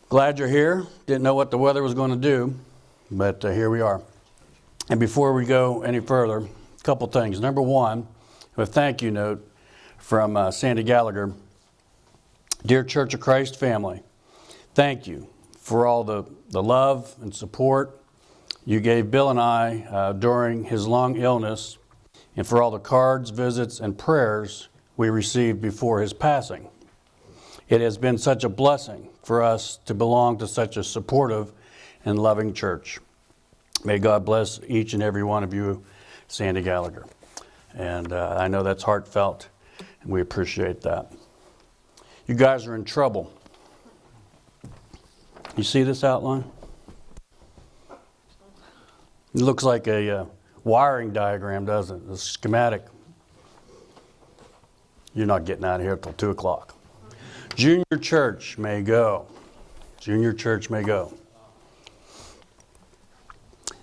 Glad you're here. Didn't know what the weather was going to do, but here we are. And before we go any further, a couple things. Number one, a thank you note from Sandy Gallagher. Dear Church of Christ family, thank you for all the love and support you gave Bill and I during his long illness, and for all the cards, visits, and prayers we received before his passing. It has been such a blessing for us to belong to such a supportive and loving church. May God bless each and every one of you, Sandy Gallagher. And I know that's heartfelt, and we appreciate that. You guys are in trouble. You see this outline? It looks like a wiring diagram, doesn't it? A schematic. You're not getting out of here till 2 o'clock. Junior church may go. Junior church may go.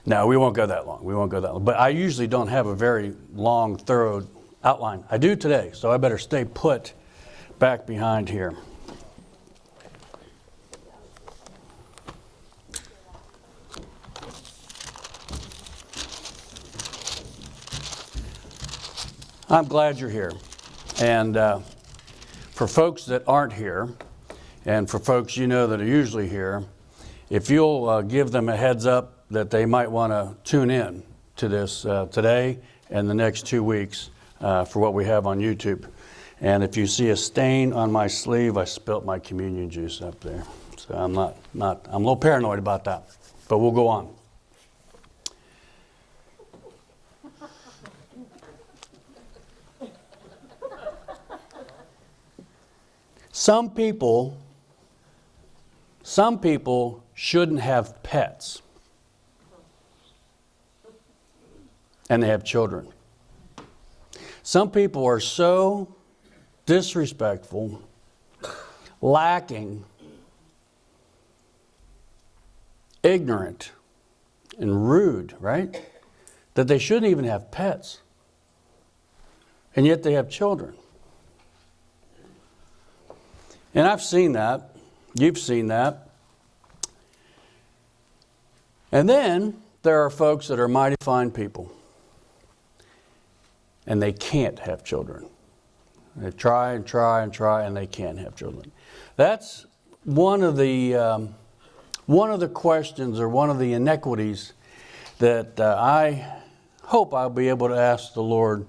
No, we won't go that long. We won't go that long. But I usually don't have a very long, thorough outline. I do today, so I better stay put back behind here. I'm glad you're here. And for folks that aren't here, and for folks you know that are usually here, if you'll give them a heads up that they might want to tune in to this today and the next 2 weeks for what we have on YouTube. And if you see a stain on my sleeve, I spilt my communion juice up there. So I'm I'm a little paranoid about that, but we'll go on. Some people shouldn't have pets, and they have children. Some people are so disrespectful, lacking, ignorant, and rude, right? That they shouldn't even have pets, and yet they have children. And I've seen that. You've seen that. And then there are folks that are mighty fine people, and they can't have children. They try and try and try, and they can't have children. That's one of the questions or one of the inequities that I hope I'll be able to ask the Lord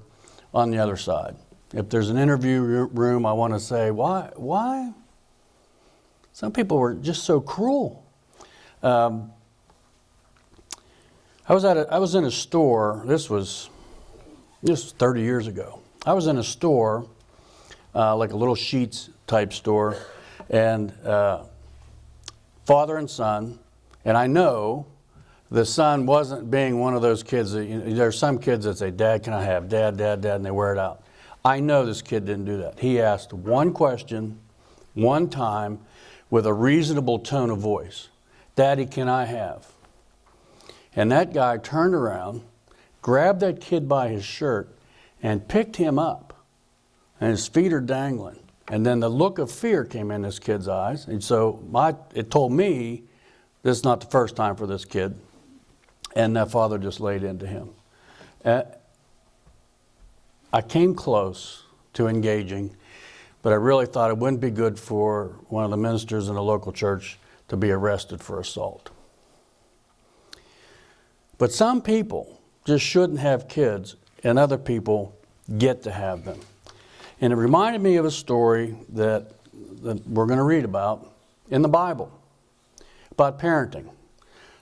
on the other side. If there's an interview room, I want to say, why? Some people were just so cruel. I was in a store. This was 30 years ago. I was in a store, like a little Sheetz type store, and father and son. And I know the son wasn't being one of those kids that, there's some kids that say, "Dad, can I have dad," and they wear it out. I know this kid didn't do that. He asked one question, one time, with a reasonable tone of voice. "Daddy, can I have?" And that guy turned around, grabbed that kid by his shirt, and picked him up. And his feet are dangling. And then the look of fear came in this kid's eyes. And so it told me this is not the first time for this kid. And that father just laid into him. I came close to engaging, but I really thought it wouldn't be good for one of the ministers in a local church to be arrested for assault. But some people just shouldn't have kids, and other people get to have them. And it reminded me of a story that we're going to read about in the Bible, about parenting.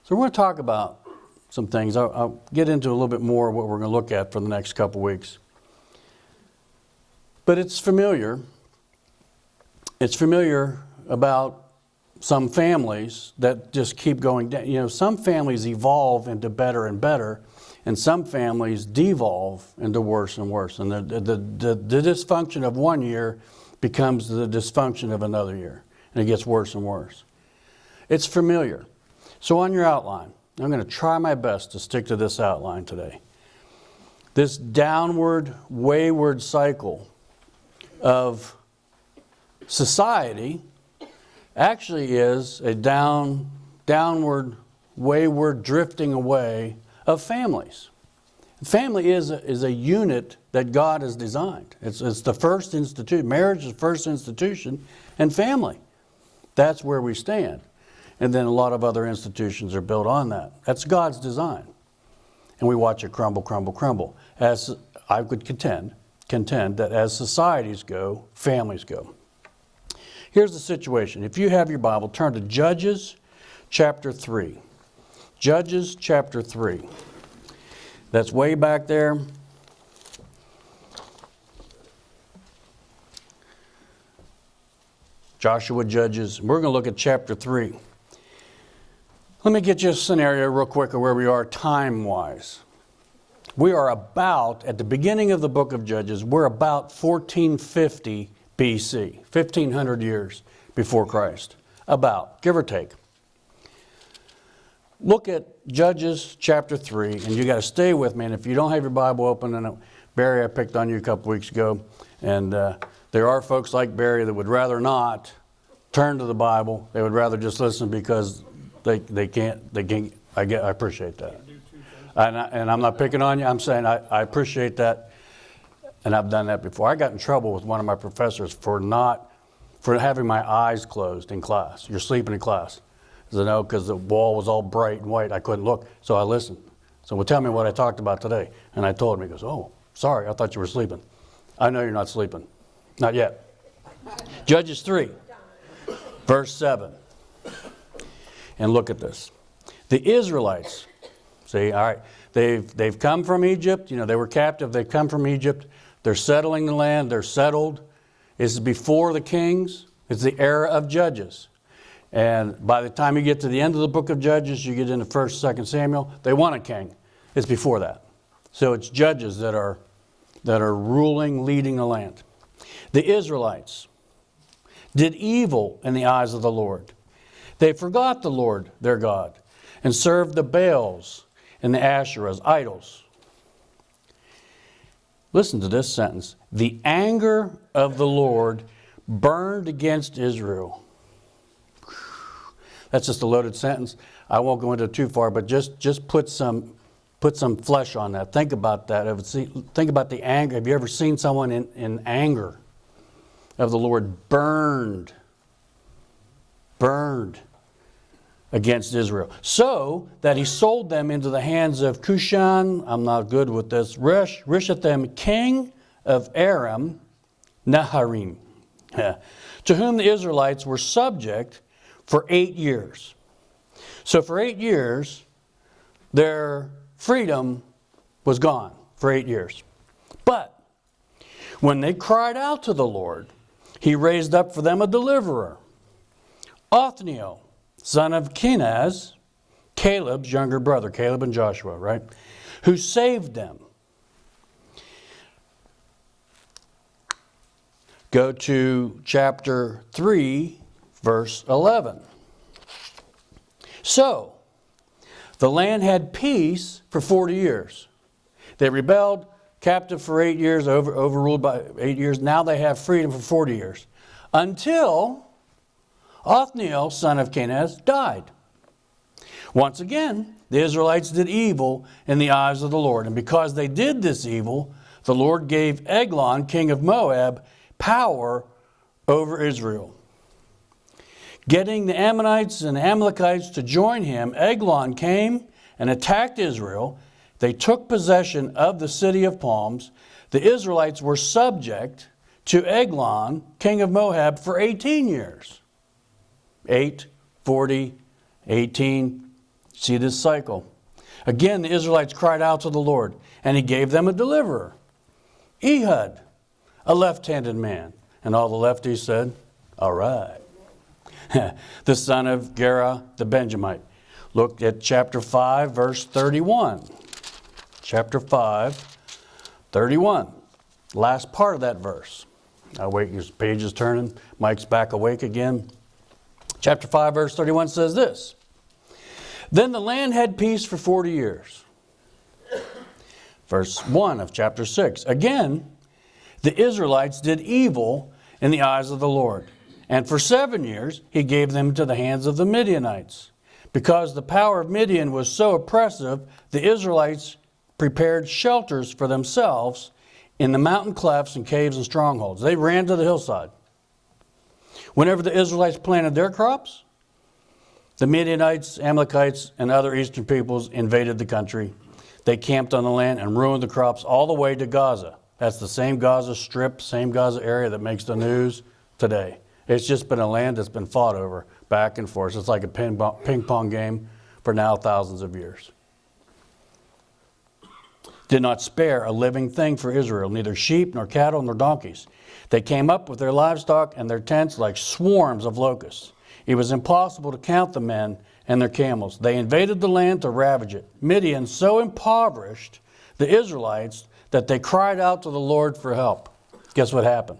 So we're going to talk about some things. I'll get into a little bit more of what we're going to look at for the next couple weeks. But it's familiar. It's familiar about some families that just keep going down. Some families evolve into better and better, and some families devolve into worse and worse. And the dysfunction of one year becomes the dysfunction of another year, and it gets worse and worse. It's familiar. So on your outline, I'm going to try my best to stick to this outline today. This downward, wayward cycle of society actually is a downward, wayward drifting away of families. Family is a unit that God has designed. It's the first institution. Marriage is the first institution, and family. That's where we stand. And then a lot of other institutions are built on that. That's God's design. And we watch it crumble, crumble, crumble. As I would contend that as societies go, families go. Here's the situation. If you have your Bible, turn to Judges chapter 3. Judges chapter 3. That's way back there. Joshua, Judges. We're going to look at chapter 3. Let me get you a scenario real quick of where we are time-wise. We are about, at the beginning of the book of Judges, we're about 1450 BC, 1500 years before Christ. About, give or take. Look at Judges chapter 3, and you got to stay with me. And if you don't have your Bible open, and Barry, I picked on you a couple weeks ago, and there are folks like Barry that would rather not turn to the Bible. They would rather just listen because they can't. I appreciate that, and I'm not picking on you. I'm saying I appreciate that, and I've done that before. I got in trouble with one of my professors for having my eyes closed in class. You're sleeping in class. No, because the wall was all bright and white. I couldn't look, so I listened. So, well, tell me what I talked about today. And I told him. He goes, oh, sorry, I thought you were sleeping. I know you're not sleeping. Not yet. Judges 3, verse 7. And look at this. The Israelites, see, all right, they've come from Egypt. You know, they were captive. They've come from Egypt. They're settling the land. They're settled. This is before the kings. It's the era of Judges. And by the time you get to the end of the book of Judges, you get into 1st, 2nd Samuel, they want a king. It's before that. So it's Judges that are ruling, leading the land. The Israelites did evil in the eyes of the Lord. They forgot the Lord, their God, and served the Baals and the Asherahs, idols. Listen to this sentence. The anger of the Lord burned against Israel. That's just a loaded sentence. I won't go into it too far, but just put some flesh on that. Think about that. Think about the anger. Have you ever seen someone in anger of the Lord burned against Israel? So that he sold them into the hands of Cushan, I'm not good with this, Rishathaim, king of Aram, Naharim, to whom the Israelites were subject for 8 years. So for 8 years, their freedom was gone for 8 years. But when they cried out to the Lord, he raised up for them a deliverer, Othniel, son of Kenaz, Caleb's younger brother, Caleb and Joshua, right? Who saved them. Go to chapter 3, verse 11. So, the land had peace for 40 years. They rebelled, captive for 8 years, overruled by 8 years. Now they have freedom for 40 years. Until Othniel, son of Kenaz, died. Once again, the Israelites did evil in the eyes of the Lord. And because they did this evil, the Lord gave Eglon, king of Moab, power over Israel. Getting the Ammonites and Amalekites to join him, Eglon came and attacked Israel. They took possession of the city of palms. The Israelites were subject to Eglon, king of Moab, for 18 years. 8, 40, 18. See this cycle. Again, the Israelites cried out to the Lord, and he gave them a deliverer, Ehud, a left-handed man. And all the lefties said, all right. The son of Gera the Benjamite. Look at chapter 5, verse 31. Chapter 5, 31. Last part of that verse. I'll wait, your page is turning. Mike's back awake again. Chapter 5, verse 31 says this. Then the land had peace for 40 years. Verse 1 of chapter 6. Again, the Israelites did evil in the eyes of the Lord, And for 7 years he gave them into the hands of the Midianites. Because the power of Midian was so oppressive, the Israelites prepared shelters for themselves in the mountain clefts and caves and strongholds. They ran to the hillside. Whenever the Israelites planted their crops, the Midianites, Amalekites, and other eastern peoples invaded the country. They camped on the land and ruined the crops all the way to Gaza. That's the same Gaza Strip, same Gaza area that makes the news today. It's just been a land that's been fought over back and forth. It's like a ping pong game for now thousands of years. Did not spare a living thing for Israel, neither sheep nor cattle nor donkeys. They came up with their livestock and their tents like swarms of locusts. It was impossible to count the men and their camels. They invaded the land to ravage it. Midian so impoverished the Israelites that they cried out to the Lord for help. Guess what happened?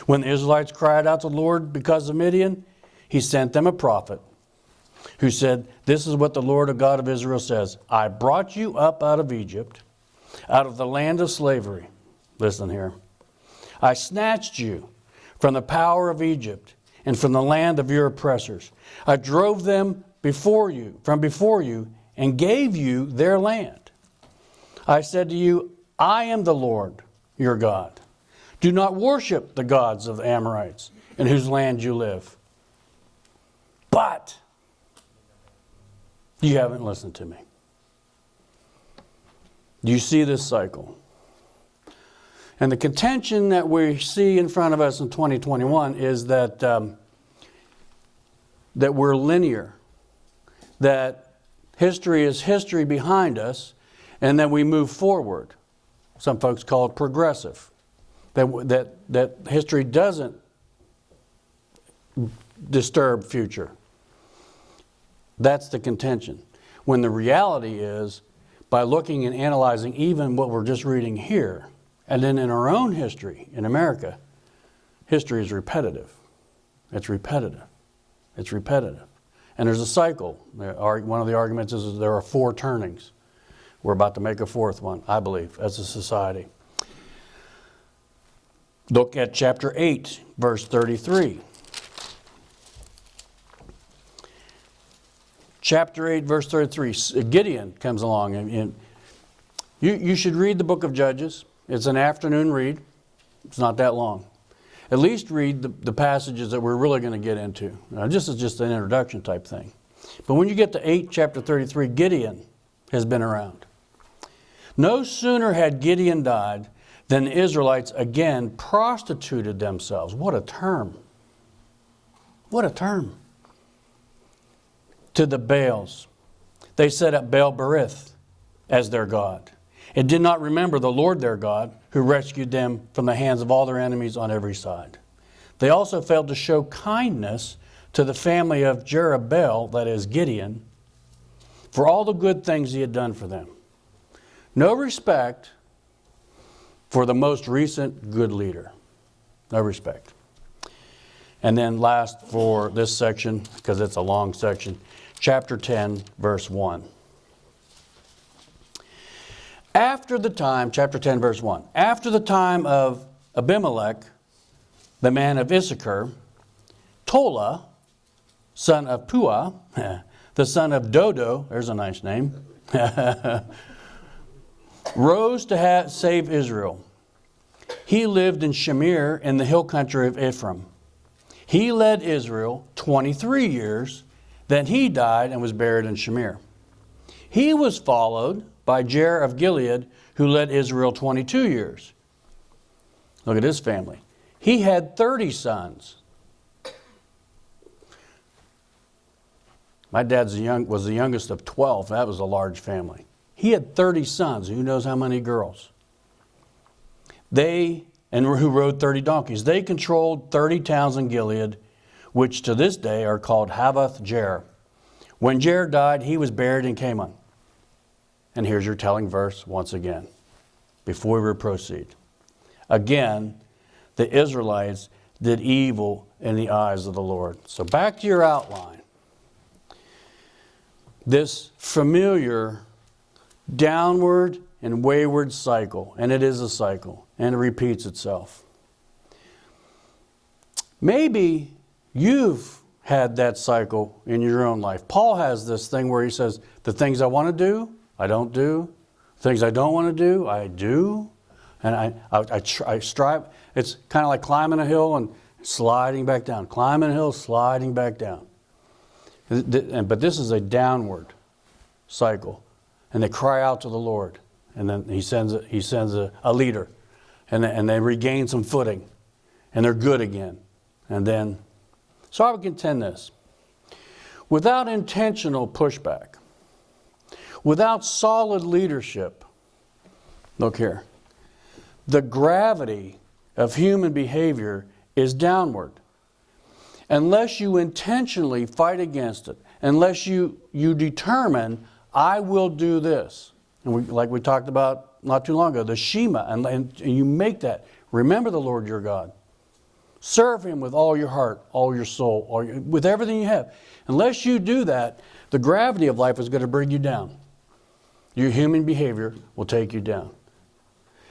When the Israelites cried out to the Lord because of Midian, he sent them a prophet who said, "This is what the Lord, God of Israel says. I brought you up out of Egypt, out of the land of slavery." Listen here. "I snatched you from the power of Egypt and from the land of your oppressors. I drove them from before you, and gave you their land. I said to you, I am the Lord, your God. Do not worship the gods of the Amorites, in whose land you live." But you haven't listened to me. Do you see this cycle? And the contention that we see in front of us in 2021 is that that we're linear, that history is history behind us, and that we move forward. Some folks call it progressive. That history doesn't disturb future. That's the contention. When the reality is, by looking and analyzing even what we're just reading here, and then in our own history in America, history is repetitive. It's repetitive. It's repetitive. And there's a cycle. One of the arguments is there are 4 turnings. We're about to make a 4th one, I believe, as a society. Look at chapter 8, verse 33. Chapter 8, verse 33. Gideon comes along. And you should read the book of Judges. It's an afternoon read. It's not that long. At least read the passages that we're really going to get into. Now, this is just an introduction type thing. But when you get to 8, chapter 33, Gideon has been around. No sooner had Gideon died than the Israelites again prostituted themselves. What a term. What a term. To the Baals. They set up Baal-berith as their god, and did not remember the Lord their God, who rescued them from the hands of all their enemies on every side. They also failed to show kindness to the family of Jerubbaal, that is Gideon, for all the good things he had done for them. No respect for the most recent good leader. No respect. And then last for this section, because it's a long section, chapter 10, verse 1. Chapter 10, verse 1. After the time of Abimelech, the man of Issachar, Tola, son of Puah, the son of Dodo, there's a nice name, rose to save Israel. He lived in Shamir in the hill country of Ephraim. He led Israel 23 years, then he died and was buried in Shamir. He was followed by Jair of Gilead, who led Israel 22 years. Look at his family. He had 30 sons. My dad was the youngest of 12. That was a large family. He had 30 sons. Who knows how many girls? Who rode 30 donkeys. They controlled 30 towns in Gilead, which to this day are called Havoth Jair. When Jair died, he was buried in Canaan. And here's your telling verse once again, before we proceed. Again, the Israelites did evil in the eyes of the Lord. So back to your outline. This familiar downward and wayward cycle, and it is a cycle, and it repeats itself. Maybe You've had that cycle in your own life. Paul has this thing where he says, the things I want to do, I don't do. Things I don't want to do, I do. And I strive. It's kind of like climbing a hill and sliding back down. Climbing a hill, sliding back down. But this is a downward cycle. And they cry out to the Lord. And then he sends a leader. And they regain some footing. And they're good again. And then, so I would contend this. Without intentional pushback, without solid leadership, look here, the gravity of human behavior is downward. Unless you intentionally fight against it, unless you determine, I will do this. And like we talked about not too long ago, the Shema, and you make that. Remember the Lord your God. Serve Him with all your heart, all your soul, with everything you have. Unless you do that, the gravity of life is going to bring you down. Your human behavior will take you down.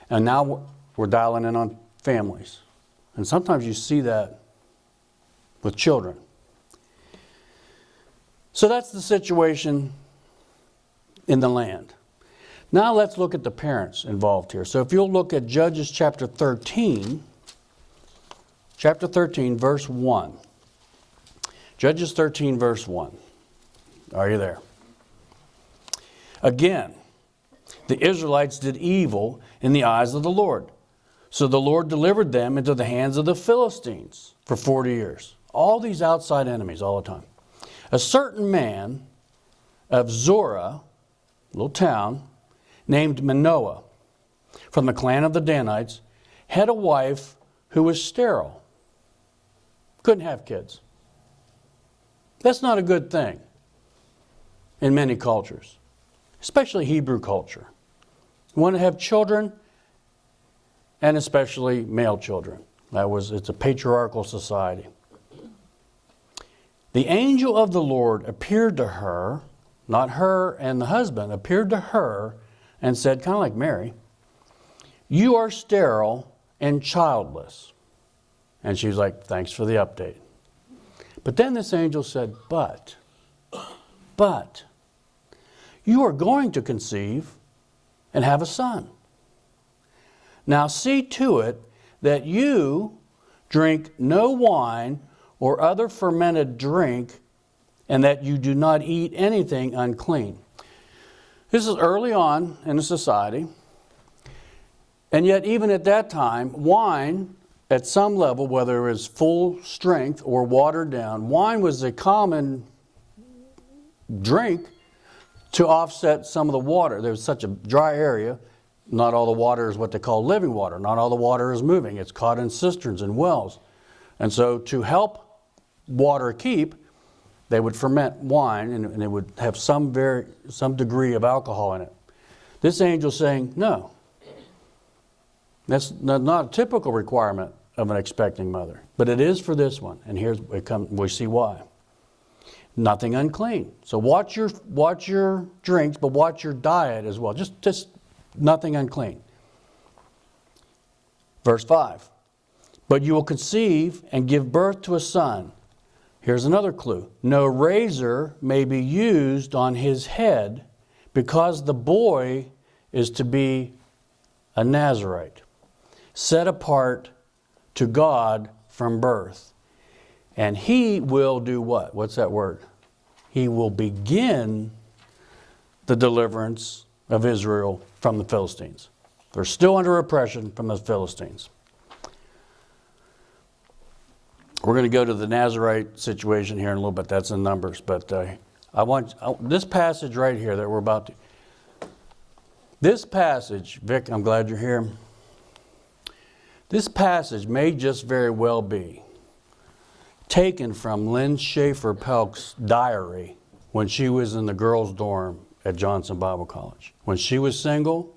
And now we're dialing in on families. And sometimes you see that with children. So that's the situation in the land. Now let's look at the parents involved here. So if you'll look at Judges chapter 13, verse 1. Judges 13, verse 1. Are you there? Again, the Israelites did evil in the eyes of the Lord. So the Lord delivered them into the hands of the Philistines for 40 years. All these outside enemies all the time. A certain man of Zorah, little town, named Manoah, from the clan of the Danites, had a wife who was sterile. Couldn't have kids. That's not a good thing in many cultures, especially Hebrew culture. You want to have children, and especially male children. It's a patriarchal society. The angel of the Lord appeared to her, not her and the husband, appeared to her and said, kind of like Mary, you are sterile and childless. And she was like, thanks for the update. But then this angel said, but, you are going to conceive and have a son. Now see to it that you drink no wine or other fermented drink, and that you do not eat anything unclean. This is early on in the society. And yet even at that time, wine, at some level, whether it was full strength or watered down, wine was a common drink to offset some of the water. There was such a dry area. Not all the water is what they call living water. Not all the water is moving. It's caught in cisterns and wells. And so to help water keep, they would ferment wine, and it would have some degree of alcohol in it. This angel saying, no. That's not a typical requirement of an expecting mother. But it is for this one. And we see why. Nothing unclean. So watch your drinks, but watch your diet as well. Just nothing unclean. Verse 5. But you will conceive and give birth to a son. Here's another clue. No razor may be used on his head, because the boy is to be a Nazirite, set apart to God from birth. And he will do what? What's that word? He will begin the deliverance of Israel from the Philistines. They're still under oppression from the Philistines. We're going to go to the Nazirite situation here in a little bit. That's in Numbers. But I want this passage right here that we're about to. This passage, Vic, I'm glad you're here. This passage may just very well be taken from Lynn Schaefer Pelk's diary when she was in the girls' dorm at Johnson Bible College. When she was single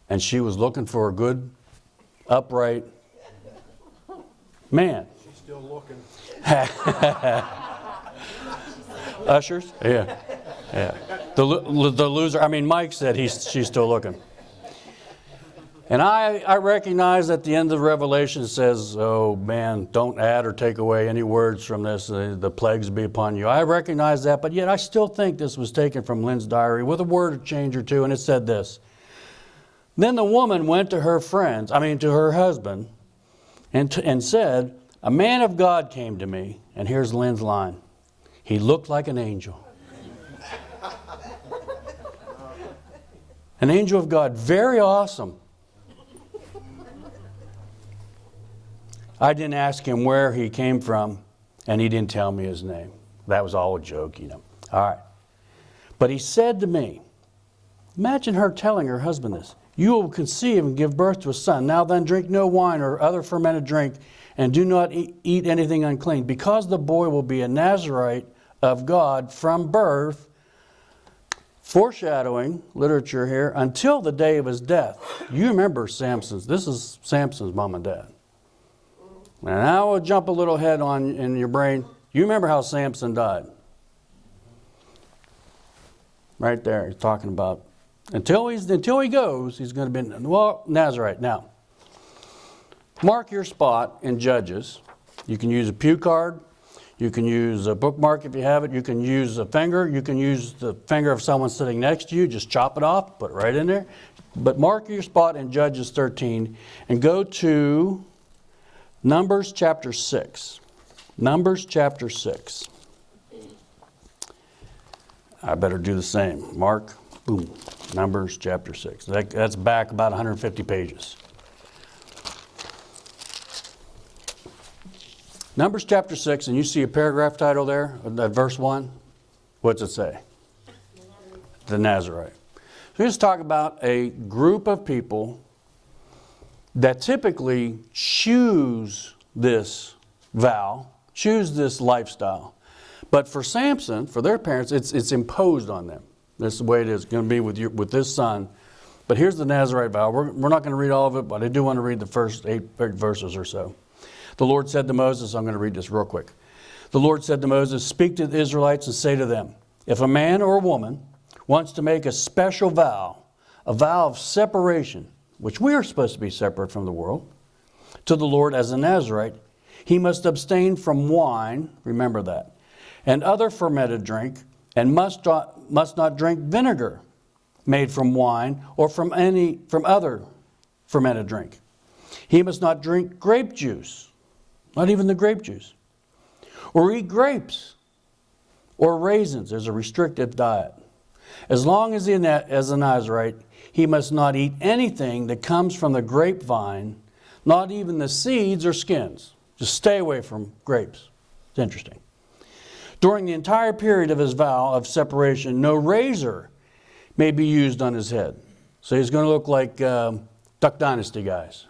and she was looking for a good, upright man. She's still looking. Ushers? Yeah. The loser, Mike said she's still looking. And I recognize at the end of the Revelation it says, oh man, don't add or take away any words from this, the plagues be upon you. I recognize that, but yet I still think this was taken from Lynn's diary with a word change or two, and it said this. Then the woman went to her to her husband, and said, a man of God came to me, and here's Lynn's line. He looked like an angel. An angel of God, very awesome. I didn't ask him where he came from, and he didn't tell me his name. That was all a joke, you know. All right. But he said to me, imagine her telling her husband this. You will conceive and give birth to a son. Now then drink no wine or other fermented drink, and do not eat anything unclean, because the boy will be a Nazarite of God from birth, foreshadowing literature here, until the day of his death. You remember Samson's. This is Samson's mom and dad. And I will jump a little ahead in your brain. You remember how Samson died? Right there, he's talking about until he goes, he's going to be Nazarite. Now, mark your spot in Judges. You can use a pew card. You can use a bookmark if you have it. You can use a finger. You can use the finger of someone sitting next to you. Just chop it off, put it right in there. But mark your spot in Judges 13 and go to Numbers chapter 6. Numbers chapter 6. I better do the same. Mark, boom, Numbers chapter 6. That's back about 150 pages. Numbers chapter 6, and you see a paragraph title there, verse 1. What's it say? The Nazarite. So let's talk about a group of people that typically choose this vow, choose this lifestyle. But for Samson, for their parents, it's imposed on them. That's the way it is going to be with this son. But here's the Nazarite vow. We're not going to read all of it, but I do want to read the first eight verses or so. The Lord said to Moses, I'm going to read this real quick. The Lord said to Moses, speak to the Israelites and say to them, if a man or a woman wants to make a special vow, a vow of separation, which we are supposed to be separate from the world, to the Lord as a Nazarite, he must abstain from wine, remember that, and other fermented drink, and must not drink vinegar made from wine or from other fermented drink. He must not drink grape juice, not even the grape juice, or eat grapes or raisins. There's a restrictive diet. As long as as a Nazarite, he must not eat anything that comes from the grapevine, not even the seeds or skins. Just stay away from grapes. It's interesting. During the entire period of his vow of separation, no razor may be used on his head. So he's going to look like Duck Dynasty guys.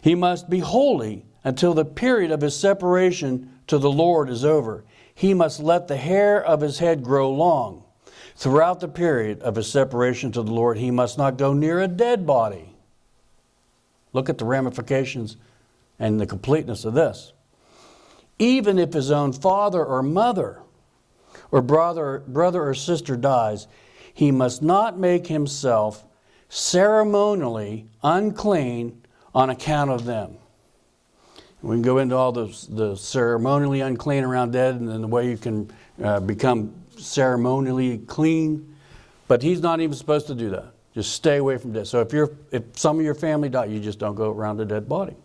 He must be holy until the period of his separation to the Lord is over. He must let the hair of his head grow long. Throughout the period of his separation to the Lord, he must not go near a dead body. Look at the ramifications and the completeness of this. Even if his own father or mother or brother or sister dies, he must not make himself ceremonially unclean on account of them. We can go into all the ceremonially unclean around dead and then the way you can become ceremonially clean. But he's not even supposed to do that. Just stay away from death. So if some of your family die, you just don't go around a dead body.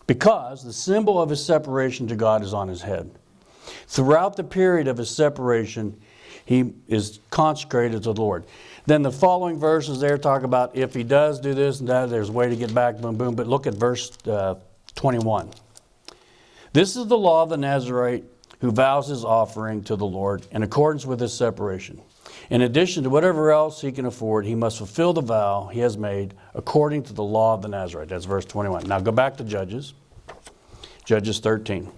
Because the symbol of his separation to God is on his head. Throughout the period of his separation, he is consecrated to the Lord. Then the following verses there talk about if he does do this and that, there's a way to get back, boom, boom. But look at verse 21. This is the law of the Nazarite who vows his offering to the Lord in accordance with his separation. In addition to whatever else he can afford, he must fulfill the vow he has made according to the law of the Nazarite. That's verse 21. Now go back to Judges. Judges 13.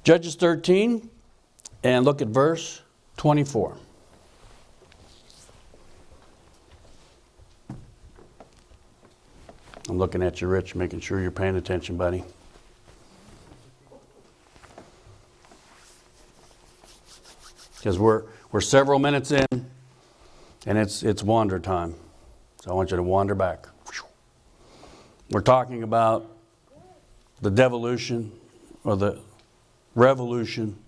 Judges 13, and look at verse 24. I'm looking at you, Rich, making sure you're paying attention, buddy. Because we're several minutes in, And it's wander time. So I want you to wander back. We're talking about the devolution or the revolution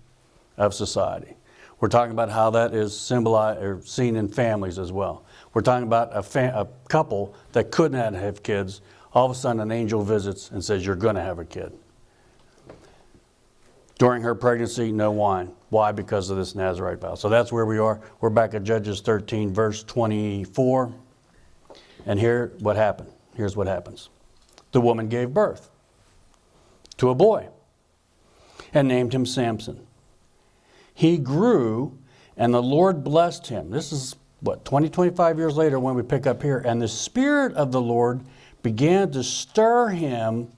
of society. We're talking about how that is symbolized or seen in families as well. We're talking about a couple that could not have kids. All of a sudden an angel visits and says, you're going to have a kid. During her pregnancy, no wine. Why? Because of this Nazirite vow. So that's where we are. We're back at Judges 13, verse 24. And here what happened. Here's what happens. The woman gave birth to a boy and named him Samson. He grew and the Lord blessed him. This is 25 years later when we pick up here. And the Spirit of the Lord began to stir him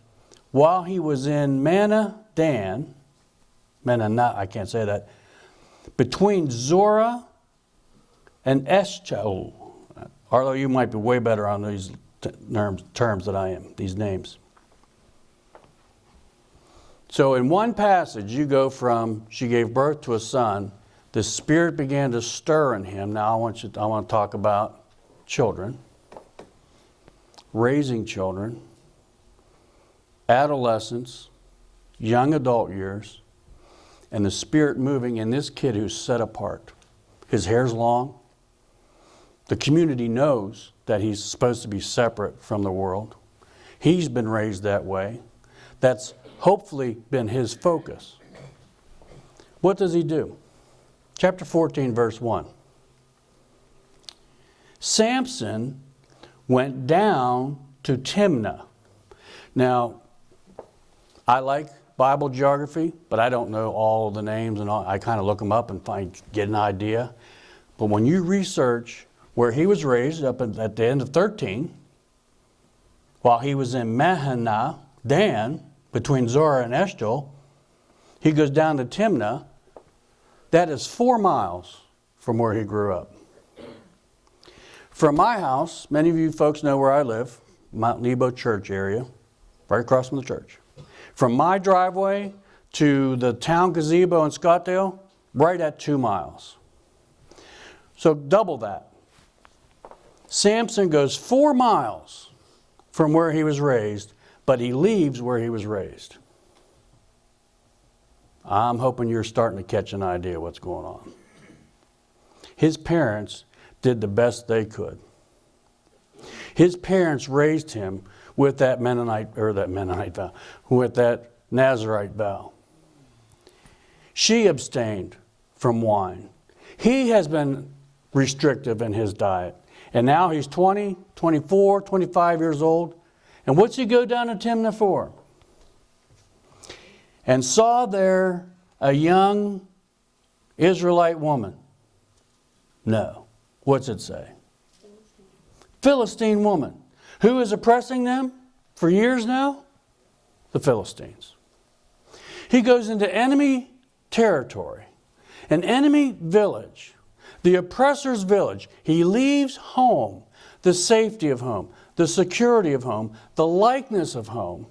while he was in Manadan, I can't say that, between Zorah and Eshtaol. Arlo, you might be way better on these terms than I am, these names. So in one passage, you go from, she gave birth to a son, the Spirit began to stir in him. Now I want to talk about children, raising children, adolescence, young adult years, and the Spirit moving in this kid who's set apart. His hair's long. The community knows that he's supposed to be separate from the world. He's been raised that way. That's hopefully been his focus. What does he do? Chapter 14, verse 1. Samson went down to Timnah. Now, I like Bible geography, but I don't know all the names and all. I kind of look them up and get an idea. But when you research where he was raised up at the end of 13, while he was in Mahanaim, Dan, between Zorah and Eshtaol, he goes down to Timnah. That is 4 miles from where he grew up. From my house, many of you folks know where I live, Mount Nebo Church area, right across from the church. From my driveway to the town gazebo in Scottsdale, right at 2 miles. So double that. Samson goes 4 miles from where he was raised, but he leaves where he was raised. I'm hoping you're starting to catch an idea what's going on. His parents did the best they could. His parents raised him with that with that Nazirite vow. She abstained from wine. He has been restrictive in his diet. And now he's 20, 24, 25 years old. And what's he go down to Timnah for? And saw there a young Israelite woman. No. What's it say? Philistine woman. Who is oppressing them for years now? The Philistines. He goes into enemy territory, an enemy village, the oppressor's village. He leaves home, the safety of home, the security of home, the likeness of home,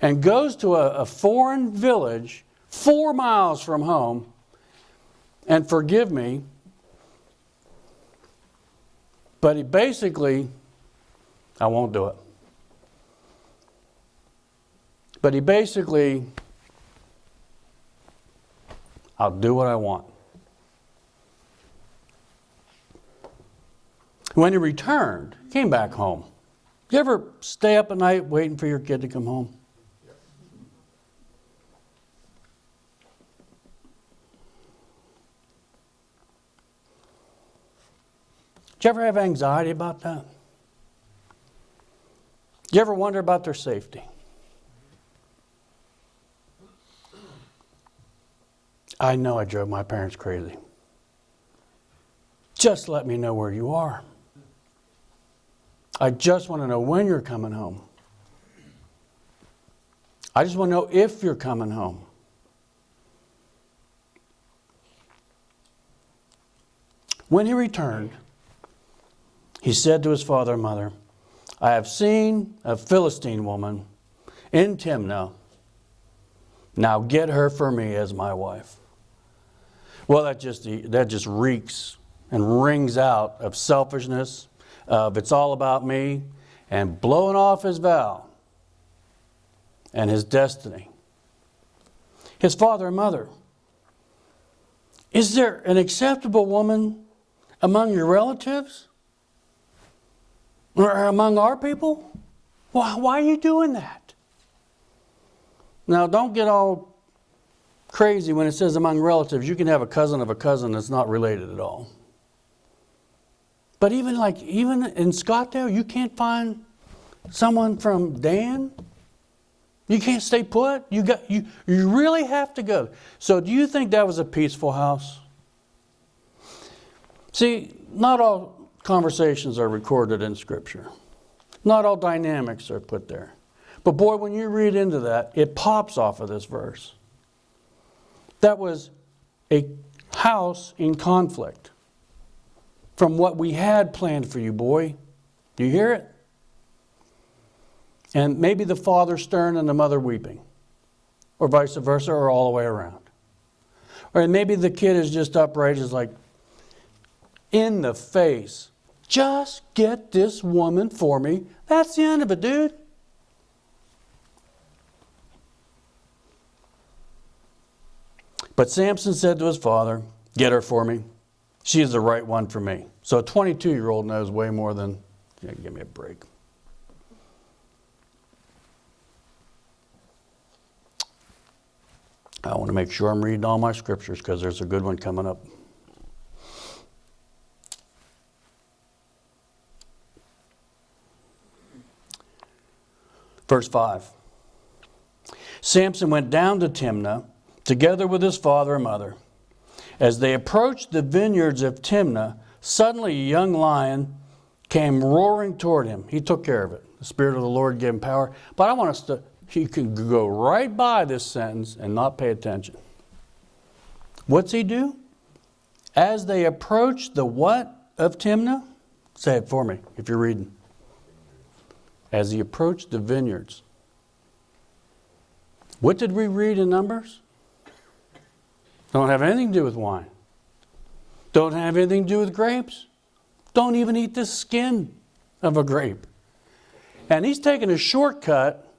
and goes to a foreign village 4 miles from home. And forgive me, but he basically, I won't do it. But he basically, I'll do what I want. When he returned, he came back home. You ever stay up at night waiting for your kid to come home? Did you ever have anxiety about that? Did you ever wonder about their safety? I know I drove my parents crazy. Just let me know where you are. I just want to know when you're coming home. I just want to know if you're coming home. When he returned, he said to his father and mother, I have seen a Philistine woman in Timnah. Now get her for me as my wife. Well, that just reeks and rings out of selfishness, of it's all about me, and blowing off his vow and his destiny. His father and mother. Is there an acceptable woman among your relatives? Or among our people? Why are you doing that? Now, don't get all crazy when it says among relatives. You can have a cousin of a cousin that's not related at all. But even in Scottsdale, you can't find someone from Dan? You can't stay put? You really have to go. So do you think that was a peaceful house? See, not all conversations are recorded in Scripture. Not all dynamics are put there. But boy, when you read into that, it pops off of this verse. That was a house in conflict from what we had planned for you, boy. Do you hear it? And maybe the father stern and the mother weeping, or vice versa, or all the way around. Or maybe the kid is just upright, is like, in the face, just get this woman for me. That's the end of it, dude. But Samson said to his father, get her for me. She is the right one for me. So a 22-year-old knows way more than, give me a break. I want to make sure I'm reading all my scriptures because there's a good one coming up. Verse 5. Samson went down to Timnah together with his father and mother. As they approached the vineyards of Timnah, suddenly a young lion came roaring toward him. He took care of it. The Spirit of the Lord gave him power. But I want us to, you can go right by this sentence and not pay attention. What's he do? As they approached the what of Timnah? Say it for me if you're reading. As he approached the vineyards. What did we read in Numbers? Don't have anything to do with wine. Don't have anything to do with grapes. Don't even eat the skin of a grape. And he's taking a shortcut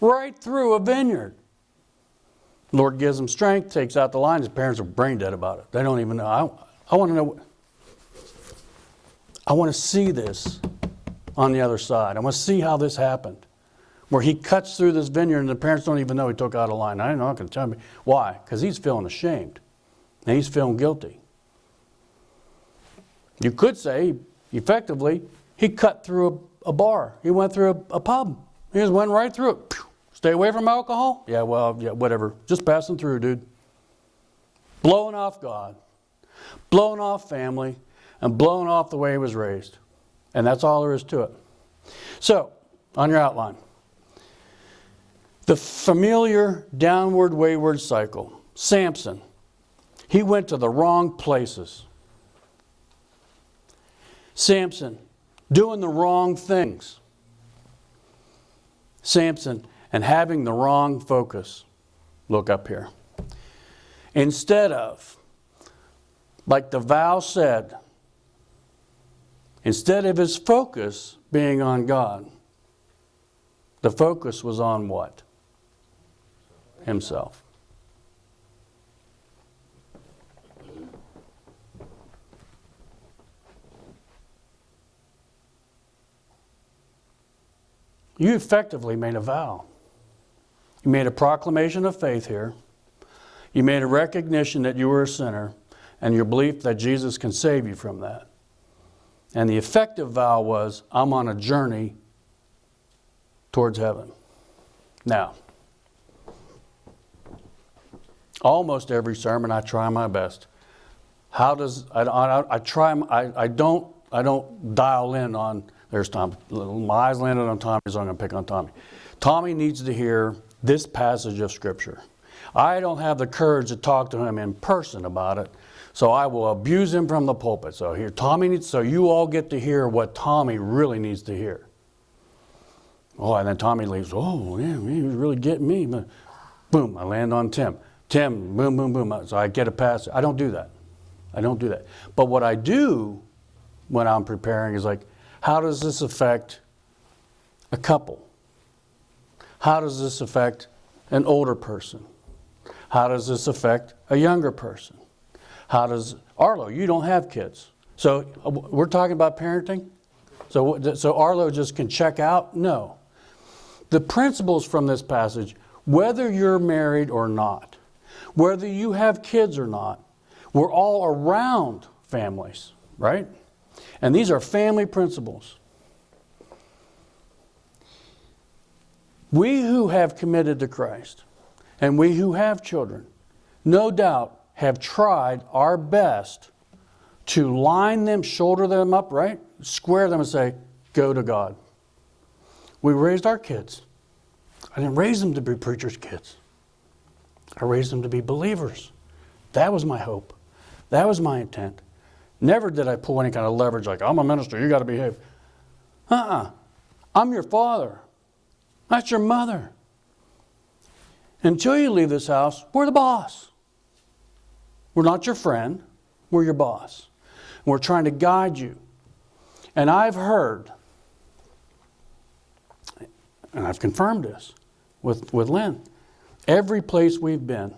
right through a vineyard. Lord gives him strength, takes out the line. His parents are brain dead about it. They don't even know. I want to know. I want to see this on the other side. I want to see how this happened. Where he cuts through this vineyard and the parents don't even know he took out a line. I'm not going to tell me. Why? Because he's feeling ashamed. And he's feeling guilty. You could say, effectively, he cut through a bar. He went through a pub. He just went right through it. Stay away from alcohol? Yeah, whatever. Just passing through, dude. Blowing off God. Blowing off family. And blowing off the way he was raised. And that's all there is to it. So, on your outline. The familiar downward wayward cycle. Samson. He went to the wrong places. Samson. Doing the wrong things. Samson. And having the wrong focus. Look up here. Instead of, like the vow said, instead of his focus being on God, the focus was on what? Himself. You effectively made a vow. You made a proclamation of faith here. You made a recognition that you were a sinner and your belief that Jesus can save you from that. And the effective vow was, I'm on a journey towards heaven. Now, almost every sermon I try my best. How does I don't dial in on there's Tommy. My eyes landed on Tommy, so I'm going to pick on Tommy. Tommy needs to hear this passage of Scripture. I don't have the courage to talk to him in person about it, so I will abuse him from the pulpit. So here, so you all get to hear what Tommy really needs to hear. Oh, and then Tommy leaves. Oh, yeah, he was really getting me. Boom, I land on Tim. Tim, boom, boom, boom. So I get a pass. I don't do that. I don't do that. But what I do when I'm preparing is like, how does this affect a couple? How does this affect an older person? How does this affect a younger person? How does, Arlo, you don't have kids. So we're talking about parenting? So Arlo just can check out? No. The principles from this passage, whether you're married or not, whether you have kids or not, we're all around families, right? And these are family principles. We who have committed to Christ and we who have children, no doubt have tried our best to line them, shoulder them up, right? Square them and say, go to God. We raised our kids. I didn't raise them to be preachers' kids. I raised them to be believers. That was my hope. That was my intent. Never did I pull any kind of leverage like, I'm a minister, you got to behave. I'm your father. That's your mother. Until you leave this house, we're the boss. We're not your friend. We're your boss. And we're trying to guide you. And I've heard, and I've confirmed this with Lynn, every place we've been,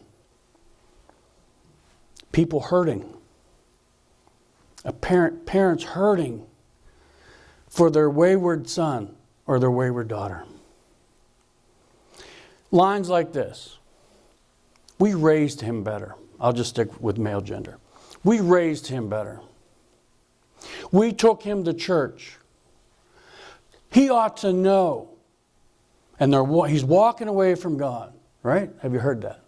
people hurting, parents hurting for their wayward son or their wayward daughter. Lines like this. We raised him better. I'll just stick with male gender. We raised him better. We took him to church. He ought to know. And he's walking away from God, right? Have you heard that?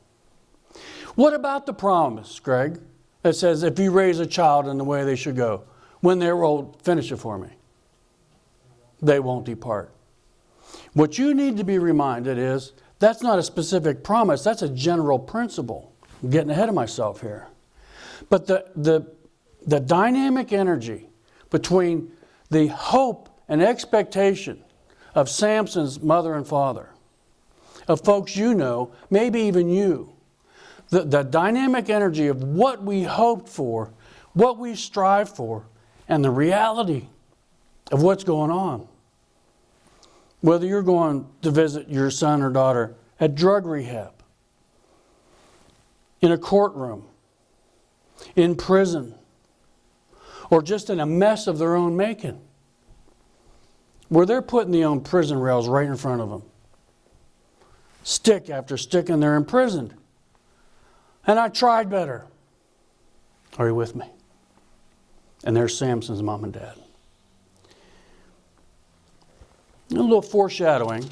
What about the promise, Greg, that says if you raise a child in the way they should go, when they're old, finish it for me, they won't depart. What you need to be reminded is that's not a specific promise, that's a general principle. I'm getting ahead of myself here. But the dynamic energy between the hope and expectation of Samson's mother and father, of folks you know, maybe even you, the dynamic energy of what we hoped for, what we strive for, and the reality of what's going on. Whether you're going to visit your son or daughter at drug rehab, in a courtroom, in prison, or just in a mess of their own making, where they're putting the own prison rails right in front of them. Stick after stick, and they're imprisoned. And I tried better. Are you with me? And there's Samson's mom and dad. A little foreshadowing.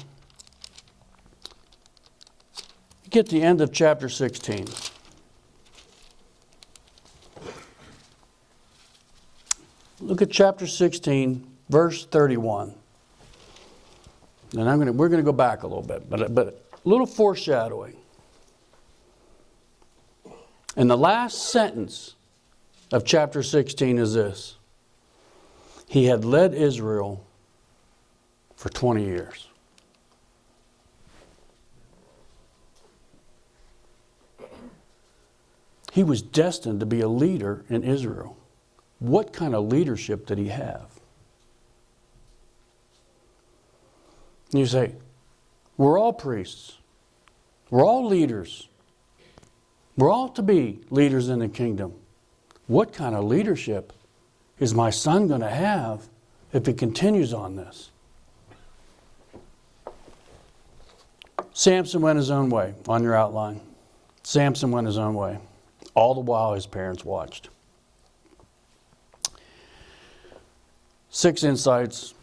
Get to the end of chapter 16. Look at chapter 16, verse 31. And we're going to go back a little bit, but a little foreshadowing. And the last sentence of chapter 16 is this. He had led Israel for 20 years. He was destined to be a leader in Israel. What kind of leadership did he have? And you say, we're all priests. We're all leaders. We're all to be leaders in the kingdom. What kind of leadership is my son going to have if he continues on this? Samson went his own way, on your outline. Samson went his own way. All the while his parents watched. 6 insights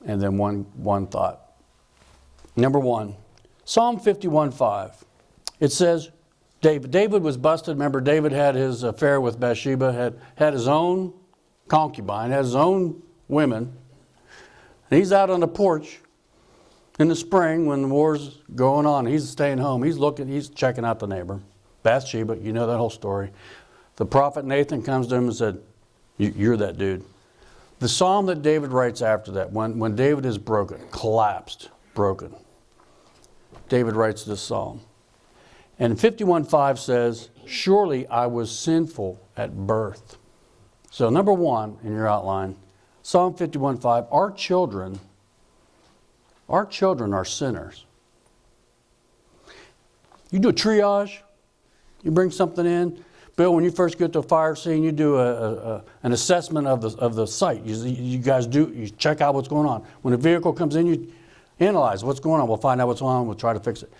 and then one thought. Number 1, Psalm 51:5. It says, David was busted. Remember, David had his affair with Bathsheba, had his own concubine, had his own women. And he's out on the porch in the spring when the war's going on. He's staying home. He's checking out the neighbor. Bathsheba, you know that whole story. The prophet Nathan comes to him and said, you're that dude. The psalm that David writes after that, when David is broken, collapsed, broken, David writes this psalm. And 51:5 says, surely I was sinful at birth. So number one in your outline, Psalm 51:5, our children are sinners. You do a triage, you bring something in. Bill, when you first get to a fire scene, you do an assessment of the site. You guys you check out what's going on. When a vehicle comes in, you analyze what's going on. We'll find out what's going on. We'll try to fix it.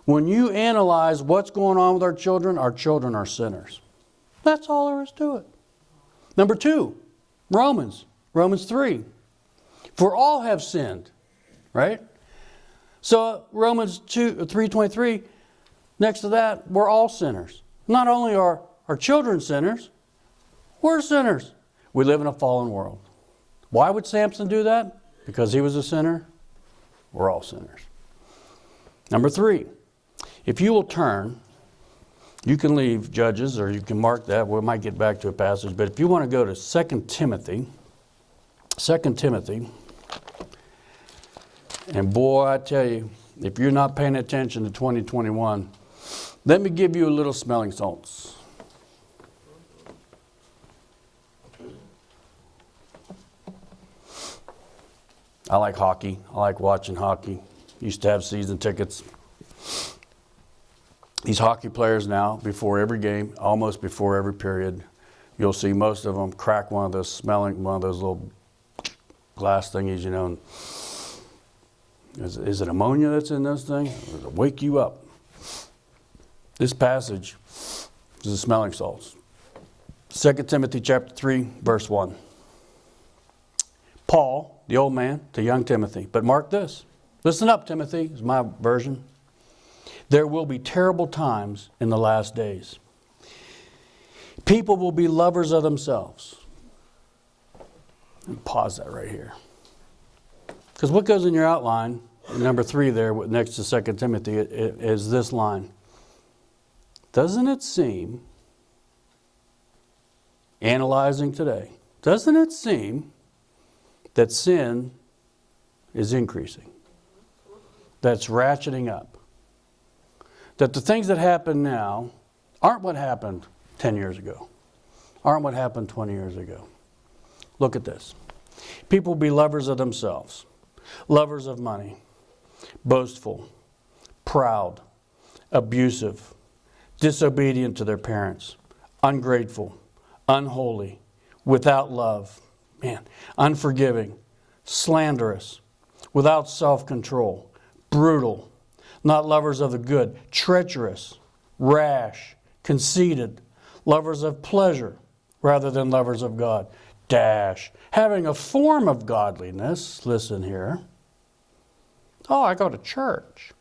When you analyze what's going on with our children are sinners. That's all there is to it. Number two, Romans 3. For all have sinned, right? So Romans 3:23, next to that, we're all sinners. Not only are our children sinners, we're sinners. We live in a fallen world. Why would Samson do that? Because he was a sinner? We're all sinners. Number 3, if you will turn, you can leave Judges or you can mark that. We might get back to a passage. But if you want to go to 2 Timothy, and boy, I tell you, if you're not paying attention to 2021, let me give you a little smelling salts. I like hockey. I like watching hockey. Used to have season tickets. These hockey players now, before every game, almost before every period, you'll see most of them crack one of those little glass thingies, you know. And is it ammonia that's in those things? Or does it wake you up? This passage is the smelling salts. 2 Timothy chapter 3, verse 1. Paul, the old man, to young Timothy. But mark this. Listen up, Timothy, is my version. There will be terrible times in the last days. People will be lovers of themselves. And pause that right here. Because what goes in your outline, number 3 there, next to 2 Timothy, is this line. Doesn't it seem, analyzing today, doesn't it seem that sin is increasing? That's ratcheting up. That the things that happen now aren't what happened 10 years ago, aren't what happened 20 years ago. Look at this. People will be lovers of themselves, lovers of money, boastful, proud, abusive, disobedient to their parents, ungrateful, unholy, without love, unforgiving, slanderous, without self-control, brutal, not lovers of the good, treacherous, rash, conceited, lovers of pleasure rather than lovers of God, having a form of godliness, listen here. Oh, I go to church,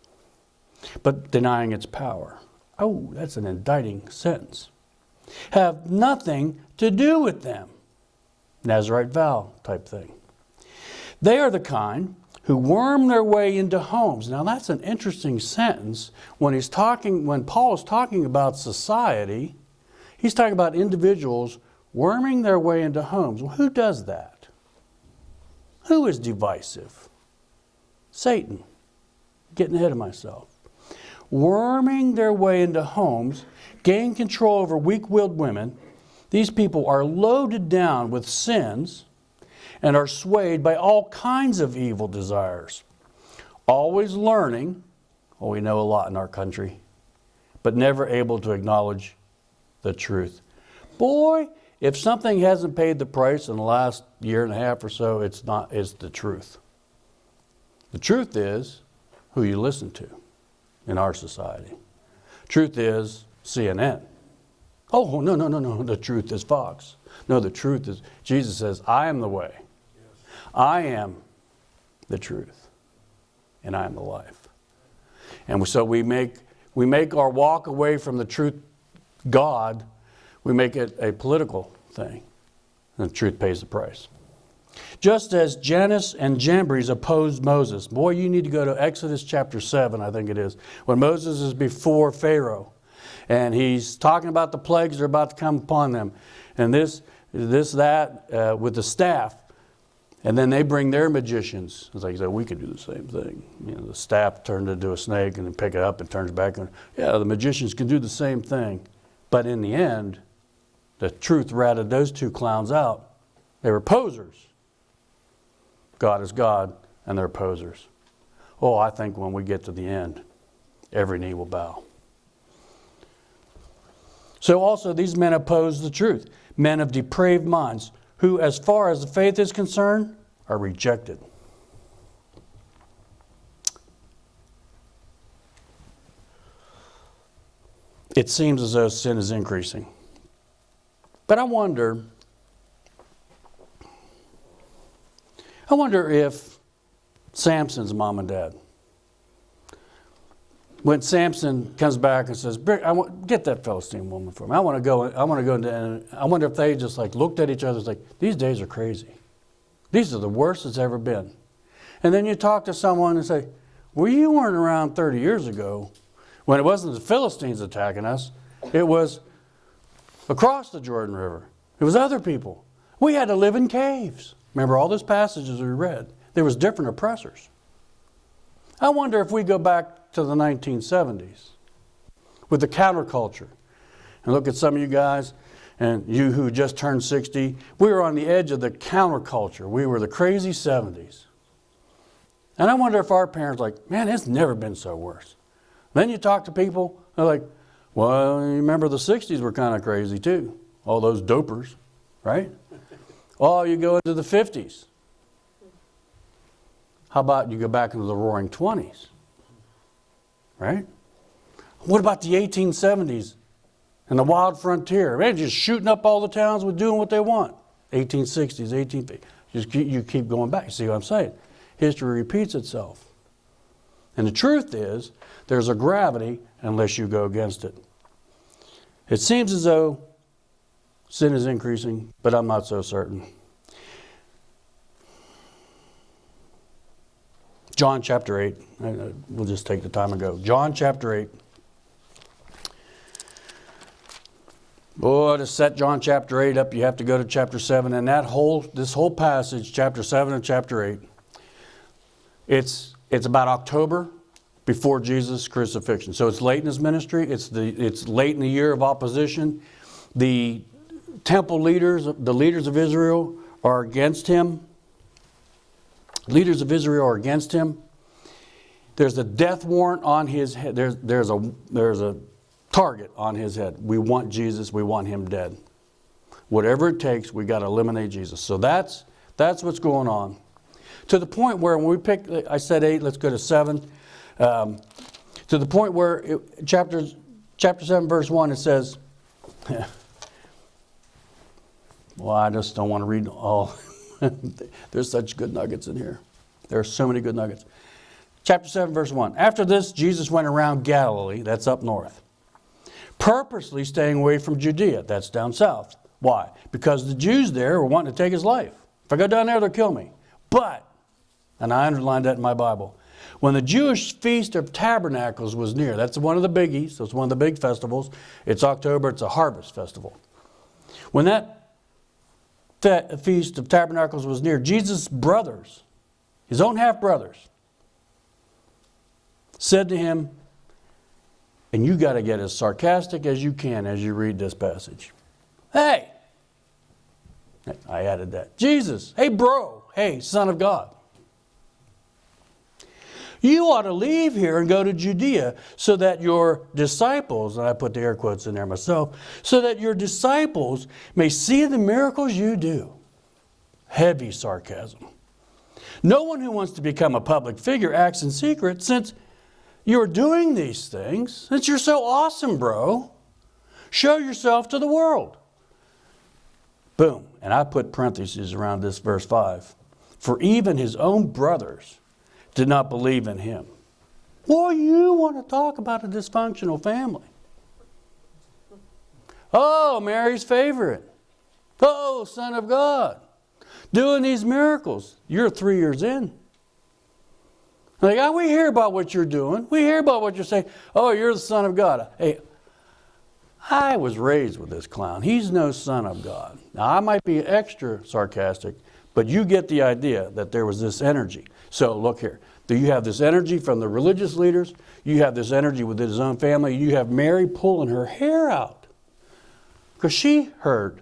but denying its power. Oh, that's an indicting sentence. Have nothing to do with them. Nazirite vow type thing. They are the kind who worm their way into homes. Now that's an interesting sentence. When Paul is talking about society, he's talking about individuals worming their way into homes. Well, who does that? Who is divisive? Satan. Getting ahead of myself. Worming their way into homes, gain control over weak-willed women. These people are loaded down with sins and are swayed by all kinds of evil desires. Always learning, we know a lot in our country, but never able to acknowledge the truth. Boy, if something hasn't paid the price in the last year and a half or so, it's the truth. The truth is who you listen to in our society. Truth is CNN. Oh, no. The truth is Fox. No, the truth is, Jesus says, I am the way. I am the truth. And I am the life. And so we make our walk away from the truth, God, we make it a political thing. And the truth pays the price. Just as Jannes and Jambres opposed Moses. Boy, you need to go to Exodus chapter 7, I think it is. When Moses is before Pharaoh. And he's talking about the plagues that are about to come upon them. And that, with the staff. And then they bring their magicians. It's like, we could do the same thing. You know, the staff turned into a snake and then pick it up and turns back. And, yeah, the magicians can do the same thing. But in the end, the truth ratted those two clowns out. They were posers. God is God, and they're posers. Oh, I think when we get to the end, every knee will bow. So also these men oppose the truth. Men of depraved minds, who, as far as the faith is concerned, are rejected. It seems as though sin is increasing. But I wonder if Samson's mom and dad, when Samson comes back and says, get that Philistine woman for me. I want to go into, I wonder if they just like looked at each other and like, these days are crazy. These are the worst it's ever been. And then you talk to someone and say, well, you weren't around 30 years ago when it wasn't the Philistines attacking us. It was across the Jordan River. It was other people. We had to live in caves. Remember all those passages we read. There was different oppressors. I wonder if we go back to the 1970s with the counterculture and look at some of you guys and you who just turned 60. We were on the edge of the counterculture. We were the crazy 70s. And I wonder if our parents are like, man, it's never been so worse. Then you talk to people, they're like, well, you remember the 60s were kind of crazy too. All those dopers, right? Oh, you go into the 50s. How about you go back into the roaring 20s? Right? What about the 1870s and the wild frontier? Man, just shooting up all the towns with doing what they want. 1860s, 1850s. You keep going back. You see what I'm saying? History repeats itself. And the truth is, there's a gravity unless you go against it. It seems as though sin is increasing, but I'm not so certain. John chapter 8. We'll just take the time and go. John chapter 8. Boy, to set John chapter 8 up, you have to go to chapter 7. And this whole passage, chapter 7 and chapter 8, it's about October before Jesus' crucifixion. So it's late in his ministry. It's late in the year of opposition. The temple leaders, the leaders of Israel, are against him. Leaders of Israel are against him. There's a death warrant on his head. There's a target on his head. We want Jesus. We want him dead. Whatever it takes, we got to eliminate Jesus. So that's what's going on. To the point where when we pick, I said 8. Let's go to 7. To the point where chapter 7, verse 1, it says. Well, I just don't want to read all. There's such good nuggets in here. There are so many good nuggets. Chapter 7, verse 1. After this, Jesus went around Galilee, that's up north, purposely staying away from Judea, that's down south. Why? Because the Jews there were wanting to take his life. If I go down there, they'll kill me. But, and I underlined that in my Bible, when the Jewish Feast of Tabernacles was near, that's one of the biggies, so it's one of the big festivals. It's October, it's a harvest festival. When that Feast of Tabernacles was near, Jesus' brothers, his own half-brothers, said to him, and you got to get as sarcastic as you can as you read this passage. Hey, I added that. Jesus, hey bro, hey son of God. You ought to leave here and go to Judea so that your disciples, and I put the air quotes in there myself, so that your disciples may see the miracles you do. Heavy sarcasm. No one who wants to become a public figure acts in secret. Since you're doing these things, since you're so awesome, bro, show yourself to the world. Boom. And I put parentheses around this verse 5. For even his own brothers did not believe in him. Well, you want to talk about a dysfunctional family. Oh, Mary's favorite. Oh, Son of God. Doing these miracles. You're 3 years in. Like, oh, we hear about what you're doing. We hear about what you're saying. Oh, you're the Son of God. Hey, I was raised with this clown. He's no Son of God. Now, I might be extra sarcastic, But you get the idea that there was this energy. So look here. You have this energy from the religious leaders. You have this energy within his own family. You have Mary pulling her hair out because she heard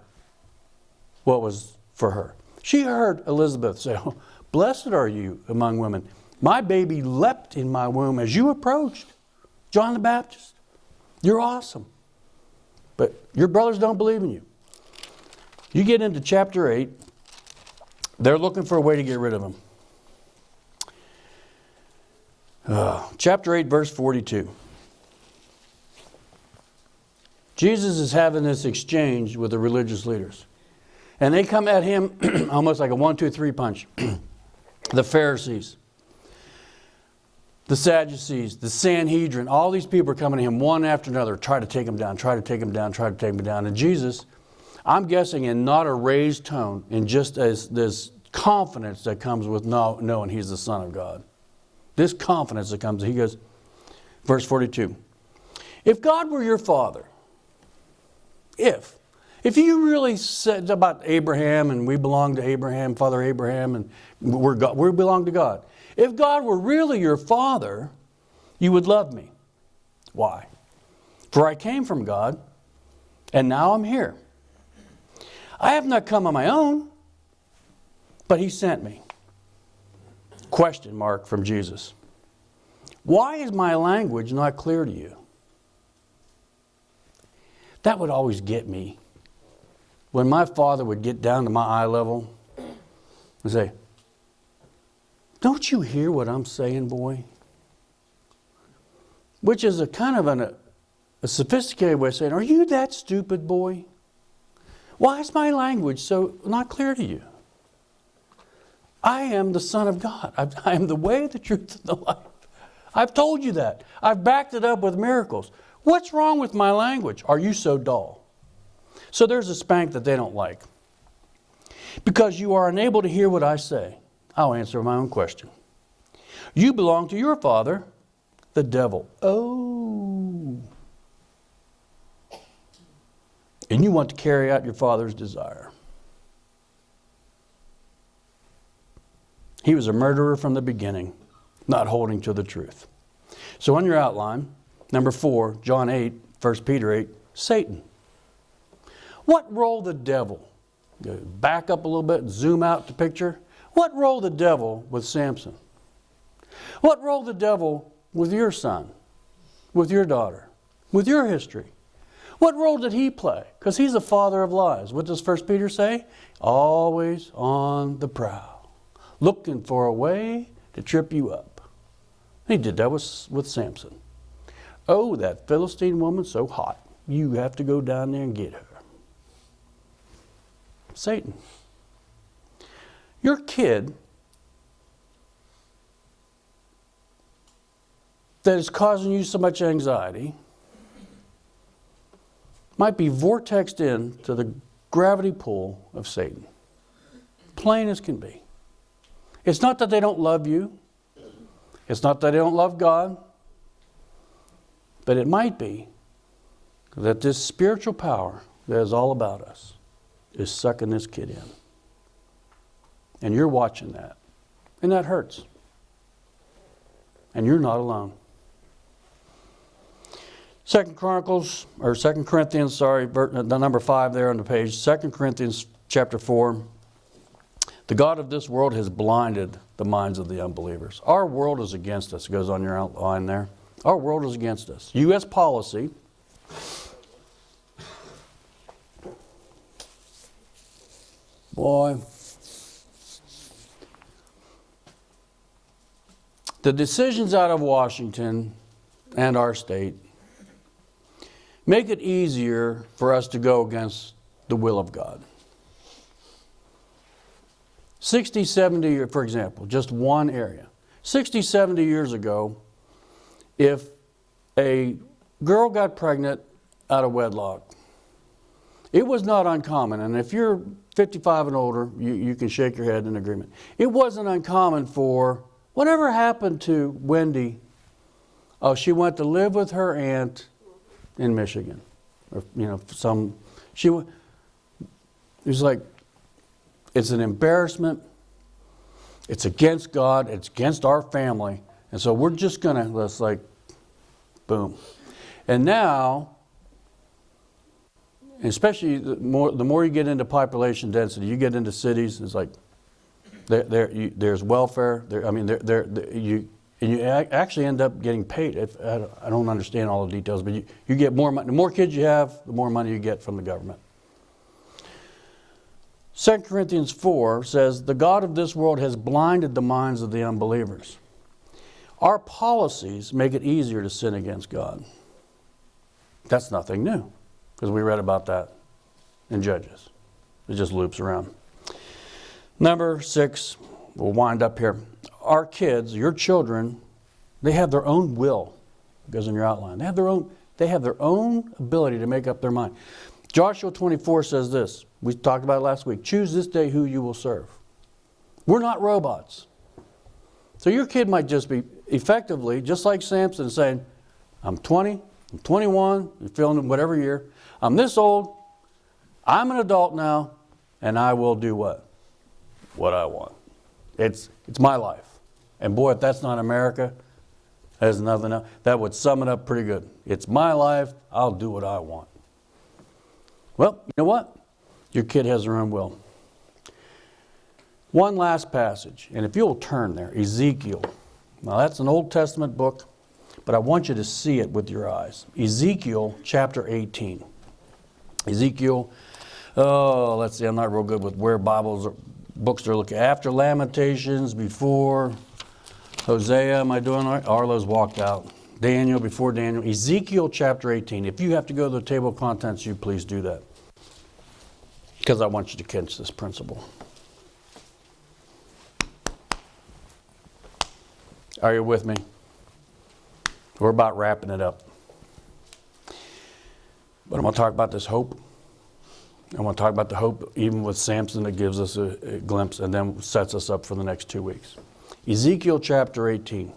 what was for her. She heard Elizabeth say, oh, blessed are you among women. My baby leapt in my womb as you approached. John the Baptist, you're awesome. But your brothers don't believe in you. You get into chapter 8, they're looking for a way to get rid of him. Chapter 8, verse 42. Jesus is having this exchange with the religious leaders. And they come at him almost like a 1, 2, 3 punch. The Pharisees, the Sadducees, the Sanhedrin, all these people are coming to him one after another, try to take him down, try to take him down, try to take him down. And Jesus, I'm guessing in not a raised tone, in just as this confidence that comes with knowing he's the Son of God. This confidence that comes, he goes, verse 42, if God were your father, if you really said about Abraham and we belong to Abraham, Father Abraham, and we belong to God. If God were really your father, you would love me. Why? For I came from God, and now I'm here. I have not come on my own, but he sent me. Question mark from Jesus. Why is my language not clear to you? That would always get me. When my father would get down to my eye level and say, don't you hear what I'm saying, boy? Which is a kind of a sophisticated way of saying, are you that stupid, boy? Why is my language so not clear to you? I am the Son of God. I am the way, the truth, and the life. I've told you that. I've backed it up with miracles. What's wrong with my language? Are you so dull? So there's a spank that they don't like. Because you are unable to hear what I say. I'll answer my own question. You belong to your father, the devil. Oh. And you want to carry out your father's desire. He was a murderer from the beginning, not holding to the truth. So on your outline, number 4, John 8, 1 Peter 8, Satan. What role the devil? Back up a little bit and zoom out the picture. What role the devil with Samson? What role the devil with your son, with your daughter, with your history? What role did he play? Because he's the father of lies. What does 1 Peter say? Always on the prowl, looking for a way to trip you up. He did that with Samson. Oh, that Philistine woman, so hot. You have to go down there and get her. Satan. Your kid that is causing you so much anxiety might be vortexed into the gravity pull of Satan. Plain as can be. It's not that they don't love you. It's not that they don't love God. But it might be that this spiritual power that is all about us is sucking this kid in. And you're watching that. And that hurts. And you're not alone. 2 Corinthians, the number 5 there on the page. 2 Corinthians chapter 4. The God of this world has blinded the minds of the unbelievers. Our world is against us. It goes on your outline there. Our world is against us. U.S. policy. Boy. The decisions out of Washington and our state make it easier for us to go against the will of God. 60, 70, for example, just one area. 60, 70 years ago, if a girl got pregnant out of wedlock, it was not uncommon, and if you're 55 and older, you can shake your head in agreement. It wasn't uncommon for whatever happened to Wendy. Oh, she went to live with her aunt in Michigan, or it was like It's an embarrassment. It's against God. It's against our family. And so we're just going to, let's like, boom. And now, especially the more you get into population density, you get into cities, it's like, there's welfare. You actually end up getting paid. I don't understand all the details, but you get more money. The more kids you have, the more money you get from the government. 2 Corinthians 4 says, the God of this world has blinded the minds of the unbelievers. Our policies make it easier to sin against God. That's nothing new, because we read about that in Judges. It just loops around. Number 6, we'll wind up here. Our kids, your children, they have their own will. It goes in your outline. They have their own ability to make up their mind. Joshua 24 says this. We talked about it last week. Choose this day who you will serve. We're not robots. So your kid might just be effectively, just like Samson, saying, I'm 20, I'm 21, you're feeling whatever year. I'm this old, I'm an adult now, and I will do what? What I want. It's my life. And boy, if that's not America, there's nothing else. That would sum it up pretty good. It's my life, I'll do what I want. Well, you know what? Your kid has their own will. One last passage, and if you'll turn there, Ezekiel. Now that's an Old Testament book, but I want you to see it with your eyes. Ezekiel chapter 18. Ezekiel, let's see, I'm not real good with where books are looking. After Lamentations, before Hosea, am I doing all right? Arlo's walked out. Daniel, before Daniel. Ezekiel chapter 18. If you have to go to the table of contents, you please do that. Because I want you to catch this principle. Are you with me? We're about wrapping it up. But I'm going to talk about this hope. I want to talk about the hope even with Samson that gives us a glimpse and then sets us up for the next 2 weeks. Ezekiel chapter 18.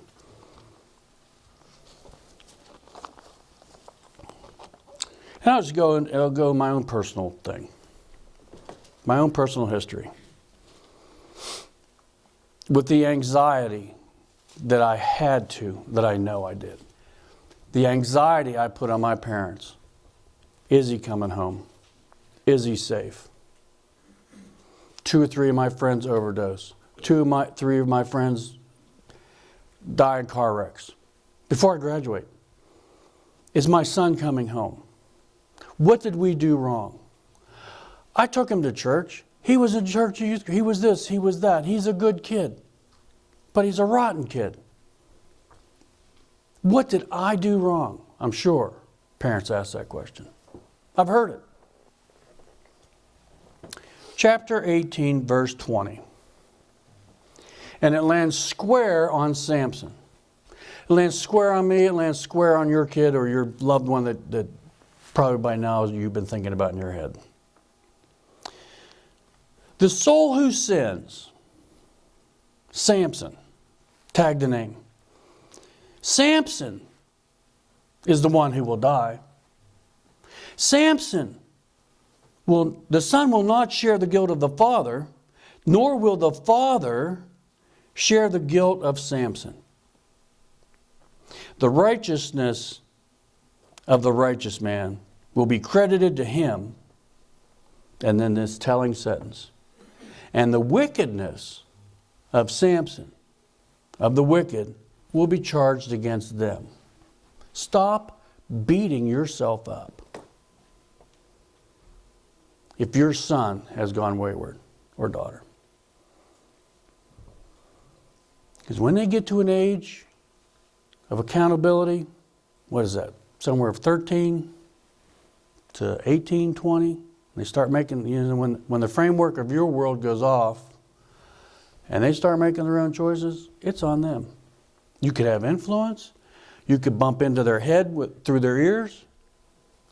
And I'll go my own personal thing. My own personal history. With the anxiety that I had to, that I know I did. The anxiety I put on my parents. Is he coming home? Is he safe? 2 or 3 of my friends overdose. 3 of my friends die in car wrecks. Before I graduate. Is my son coming home? What did we do wrong? I took him to church. He was in church. He was this, he was that. He's a good kid. But he's a rotten kid. What did I do wrong? I'm sure parents ask that question. I've heard it. Chapter 18, verse 20. And it lands square on Samson. It lands square on me. It lands square on your kid or your loved one that probably by now you've been thinking about in your head. The soul who sins, Samson, tag the name. Samson is the one who will die. Samson, the son will not share the guilt of the father, nor will the father share the guilt of Samson. The righteousness of the righteous man will be credited to him, and then this telling sentence. And the wickedness of Samson, of the wicked, will be charged against them. Stop beating yourself up if your son has gone wayward or daughter. Because when they get to an age of accountability, what is that? Somewhere of 13 to 18, 20. They start making, when the framework of your world goes off and they start making their own choices, it's on them. You could have influence. You could bump into their head through their ears,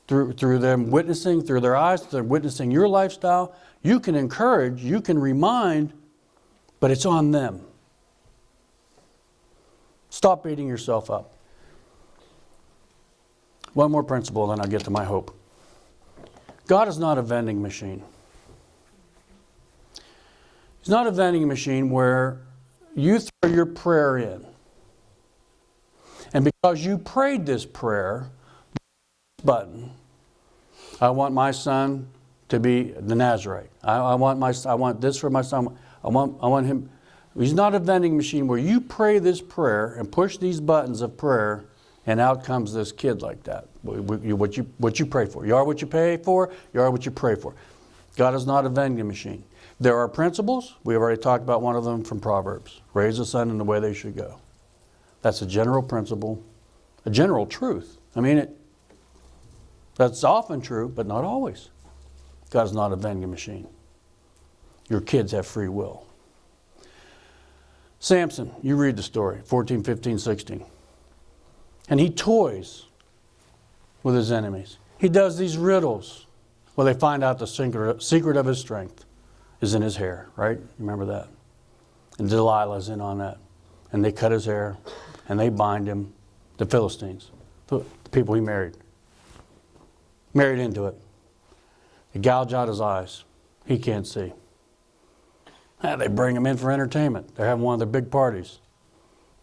through them witnessing, through their eyes, they're witnessing your lifestyle. You can encourage, you can remind, but it's on them. Stop beating yourself up. One more principle, then I'll get to my hope. God is not a vending machine. He's not a vending machine where you throw your prayer in. And because you prayed this prayer, button, I want my son to be the Nazarite. I want this for my son. I want him. He's not a vending machine where you pray this prayer and push these buttons of prayer, and out comes this kid like that. What you pray for. You are what you pay for. You are what you pray for. God is not a vending machine. There are principles. We've already talked about one of them from Proverbs. Raise a son in the way they should go. That's a general principle, a general truth. I mean, that's often true, but not always. God's not a vending machine. Your kids have free will. Samson, you read the story, 14, 15, 16. And he toys with his enemies. He does these riddles. Well, they find out the secret of his strength is in his hair, right? Remember that? And Delilah's in on that. And they cut his hair, and they bind him, the Philistines, the people he married into it. They gouge out his eyes. He can't see. They bring him in for entertainment. They're having one of their big parties.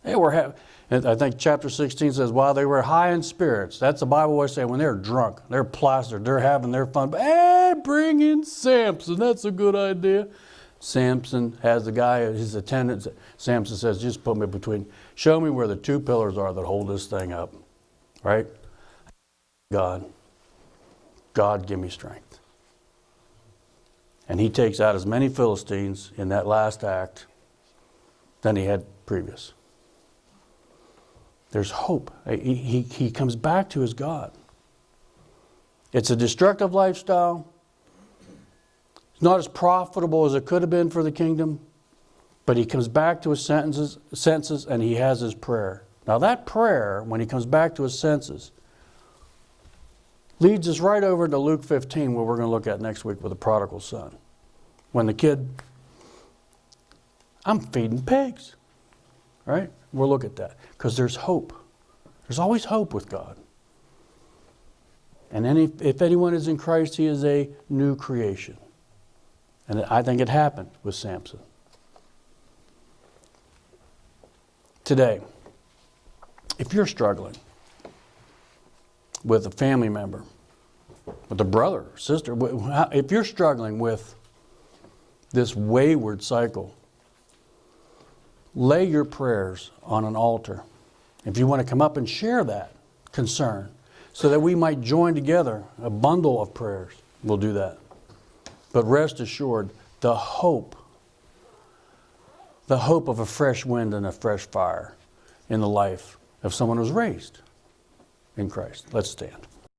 I think chapter 16 says, while they were high in spirits, that's the Bible always saying when they're drunk, they're plastered, they're having their fun. But, hey, bring in Samson. That's a good idea. Samson has the guy, his attendant. Samson says, just put me between, show me where the two pillars are that hold this thing up. Right? God, give me strength. And he takes out as many Philistines in that last act than he had previous. There's hope. He comes back to his God. It's a destructive lifestyle. It's not as profitable as it could have been for the kingdom, but he comes back to his senses and he has his prayer. Now that prayer, when he comes back to his senses, leads us right over to Luke 15, where we're going to look at next week with the prodigal son. When the kid, I'm feeding pigs, right? We'll look at that because there's hope. There's always hope with God. And if anyone is in Christ, he is a new creation. And I think it happened with Samson. Today, if you're struggling with a family member, with a brother or sister, if you're struggling with this wayward cycle, lay your prayers on an altar. If you want to come up and share that concern so that we might join together a bundle of prayers, we'll do that. But rest assured, the hope of a fresh wind and a fresh fire in the life of someone who's raised in Christ. Let's stand.